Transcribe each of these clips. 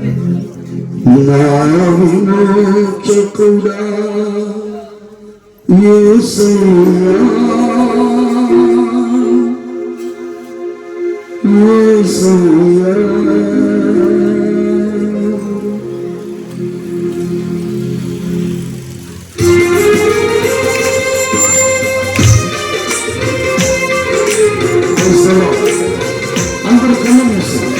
నా విమోచకుడా యేసయ్యా యేసయ్యా అందరూ కళ్ళు మూస్తారు.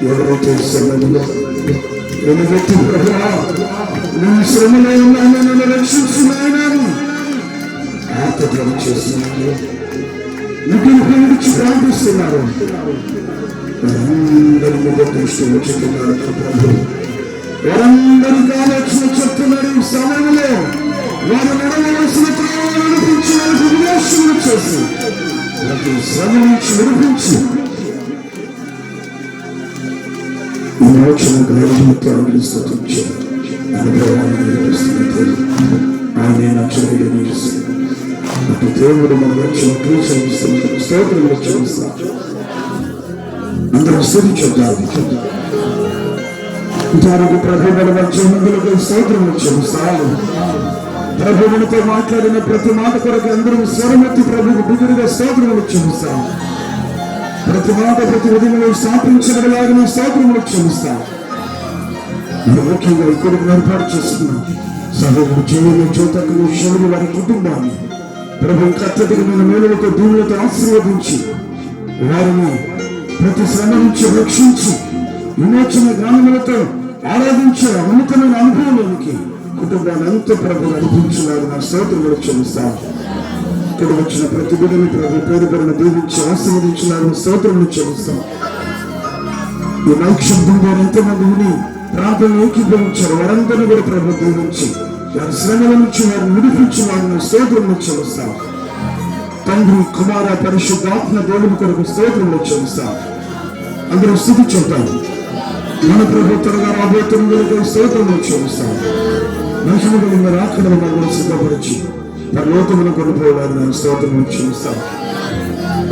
ఎవరైతే శ్రమలో వెనుగొట్టి నేను శ్రమలో ఉన్నాను, నన్ను రక్షిస్తున్నాను ఆత్మద్రోహం చేస్తున్నాను, నిగ్రహం విడిచి ప్రార్థిస్తున్నారు. వారందరి మీద దృష్టి ఉంచుతున్నారు ప్రభు. వారందరికీ ఆలోచన చెప్తున్నాడు. ఈ సమయంలో వారు నడవలసిన త్రోవను నడిపించి వారికి విమోచన చేసి వారికి శ్రమ నుంచి విడిపించి విమోచన గ్రహించాలని స్తుతించారు. అనుభవాన్ని నిర్వహిస్తున్నది ఆయన నచ్చలేదు. అటు దేవుడు మన రక్షణ ప్రీక్షిస్తున్న స్తోత్రంలో చూస్తాం. అందరూ స్తుతించారు. దానికి ప్రభువుల వచ్చేందుకు స్తోత్రములు చెల్లిస్తాను. ప్రభువులతో మాట్లాడిన ప్రతి మాట కొరకు అందరూ స్వరమెత్తి ప్రభువుకు బిగురుగా స్తోత్రములు చెల్లిస్తాం. ప్రతి మాట ప్రతి విధంగా స్థాపించగలలాగిన స్తోత్రములు చెల్లిస్తాం. ముఖ్యంగా ఇక్కడికి ఏర్పాటు చేసుకున్నాం సహోదరు జీవులు జ్యోతకులు శివులు వారి కుటుంబాన్ని ప్రభు కట్టదిగిన మేలులతో దీవులతో ఆశీర్వదించి వారిని ప్రతి శ్రమ నుంచి రక్షించి విమోచన గ్రామములతో ఆరాధించే ఉన్నతమైన అనుభవంలోనికి కుటుంబాన్ని అంత ప్రభు నడిపించినారు. నా స్తోత్రములు చెల్లిస్తాను. ఇక్కడ వచ్చిన ప్రతి బిడ్డని ప్రభు పేరు పేరున దీవించి ఆశీర్వదించినారు. స్తోత్రములు చెల్లిస్తాం. ఈ నైక్షబ్దం ద్వారా ఎంతమంది విని ప్రాంతంలో ఏకీభవించారు. వారందరినీ కూడా ప్రభు దీవించి వారి శ్రమల నుంచి వారిని విడిపించి వారిని స్తోత్రములు చెల్లిస్తాం. తండ్రి కుమార పరిశుద్ధాత్మ దేవుని కొరకు స్తోత్రములు చెల్లిస్తాం. అందరూ స్థితి చెప్తాం. మన ప్రభు త్వరగా రాబోతున్న స్తోత్రములు చెల్లిస్తాం. మనుషులు మీరు ఆకలి మనం సిద్ధపరిచి మన లోకమును కొనుక్కోవాలని స్తోత్రములు చెల్లిస్తాం.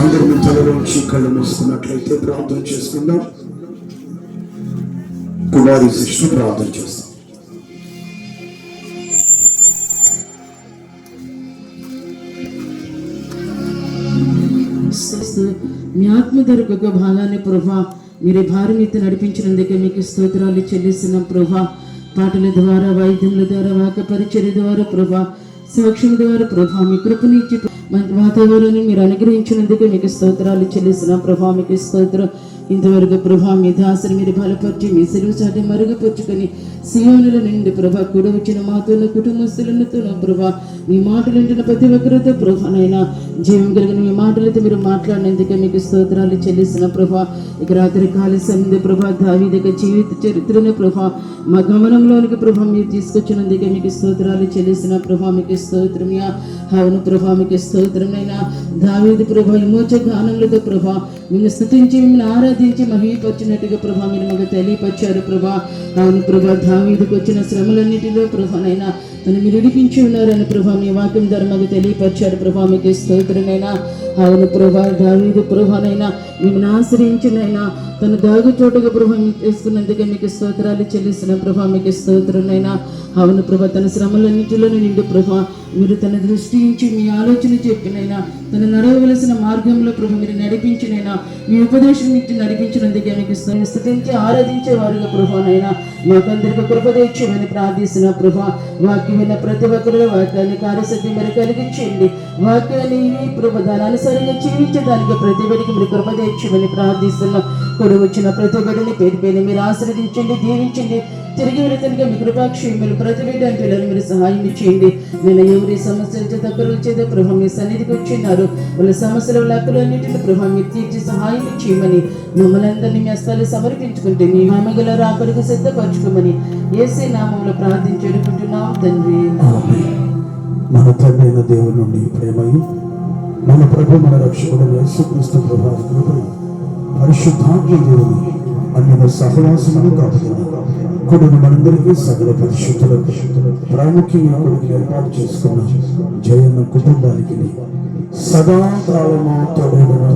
అందరూ మీ తల నుంచి కళ్ళు మూసుకున్నట్లయితే ప్రార్థన చేసుకుందాం. కుమారి శిష్యు ప్రార్థన చేస్తాం. మీ ఆత్మధర గొప్ప భాగాన్ని ప్రభా మీరే భారం ఎత్తి నడిపించినందుకే మీకు స్తోత్రాలు చెల్లిస్తున్నాం ప్రభా. పాటల ద్వారా, వైద్యముల ద్వారా, వాక్య పరిచర్య ద్వారా ప్రభా, సాక్ష్యం ద్వారా ప్రభా మీ కృపనిచ్చి వాతావరణాన్ని మీరు అనుగ్రహించినందుకే మీకు స్తోత్రాలు చెల్లిస్తున్నాం ప్రభా. మీకు స్తోత్రం. ఇంతవరకు ప్రభా మీ దాసుని మీరు బలపరిచి మీ సెలవు చాటి మరుగుపరుచుకొని సియోనుల నుండి ప్రభా కూడా వచ్చిన మాతోనూ కుటుంబస్తులతోనూ ప్రభా మీ మాటలు వింటున్న ప్రతి ఒక్కరితో ప్రభానైనా జీవం కలిగిన మీ మాటలతో మీరు మాట్లాడినందుకే మీకు స్తోత్రాలు చెల్లిస్తున్న ప్రభా. ఇక రాత్రి కాల సంధి ప్రభా దావీదు జీవిత చరిత్రను ప్రభా మా గమనంలోనికి ప్రభా మీరు తీసుకొచ్చినందుకే మీకు స్తోత్రాలు చెల్లిస్తున్న ప్రభా. మీకు స్తోత్రమయా. అవును ప్రభా మీకు స్తోత్రమైనా దావీదు ప్రభా విమోచ గానములతో ప్రభా మిమ్మల్ని స్తుతించి మిమ్మల్ని ఆరాధించి మహిమపరిచినట్టుగా ప్రభా మీరు మాకు తెలియపరిచారు ప్రభా. అవును ప్రభా దావీదుకు వచ్చిన శ్రమలన్నిటిలో ప్రభానైనా తను మీరు విడిపించి ఉన్నారని ప్రభా మీ వాక్యం ద్వారా మాకు తెలియపరిచారు ప్రభా. మీకు స్తోత్రమైనా. అవును ప్రభా దావీదు ప్రభానైనా మిమ్మల్ని ఆశ్రయించినైనా తను దాగు చోటుగా ప్రభా చేసుకున్నందుకే మీకు స్తోత్రాలు చెల్లిస్తున్న ప్రభా. మీకు స్తోత్రమైనా. అవును ప్రభా తన శ్రమలన్నిటిలో నిండు ప్రభా మీరు తన దృష్టి నుంచి మీ ఆలోచన చెప్పినైనా తను నడవవలసిన మార్గంలో ప్రభు మీరు నడిపించినైనా మీ ఉపదేశం నుంచి నడిపించినందుకే మీకు స్తుతించి ఆరాధించే వారుగా ప్రభానైనా మాకందరికీ కృప తెచ్చేమని ప్రార్థిస్తున్న ప్రభా. వాక్యమైన ప్రతి ఒక్కరిలో వాక్యాన్ని కార్యసిద్ధి మరి కలిగించండి. వాక్యాన్ని ప్రభు దాని అనుసరిగా జీవించడానికి ప్రతి ఒక్కరికి మీరు కృప తెచ్చేమని ప్రార్థిస్తున్నాం. కూడా వచ్చిన ప్రతి ఒక్కరిని పేరు పేరు మీరు ఆశీర్వదించండి, దీవించండి. తిరిగి వెళుతున్న మీ కృపాక్షేములు ప్రతి బిడ్డని పిల్లలు మీరు సహాయం చేయండి. నేను ఎవరి సమస్యల చేత కరువు చేత ప్రభు మీ సన్నిధికి వచ్చిన్నారు. వాళ్ళ సమస్యల లక్కులన్నింటినీ ప్రభు మీరు తీర్చి సహాయం చేయమని మమ్మల్ని అందరినీ మీ హస్తాలు సమర్పించుకుంటే మీ మహిమగల రాకడకు సిద్ధపరచుకోమని యేసే నామములో ప్రార్థించి వేడుకుంటున్నాం తండ్రి. ఆమేన్. మన తండ్రి అయిన దేవుని నుండి ప్రేమయు మన ప్రభు మన రక్షకుడు యేసుక్రీస్తు ప్రభువు కృపయు పరిశుద్ధాత్మ దేవుని అన్యుల సహవాసమును కాపుదల కొడుకు మనందరికీ సకల పరిశుద్ధులకు ప్రాముఖ్యంగా కొడుకు ఏర్పాటు చేసుకున్న జయన్న కుటుంబానికి సదాకాలము తోడేడుగా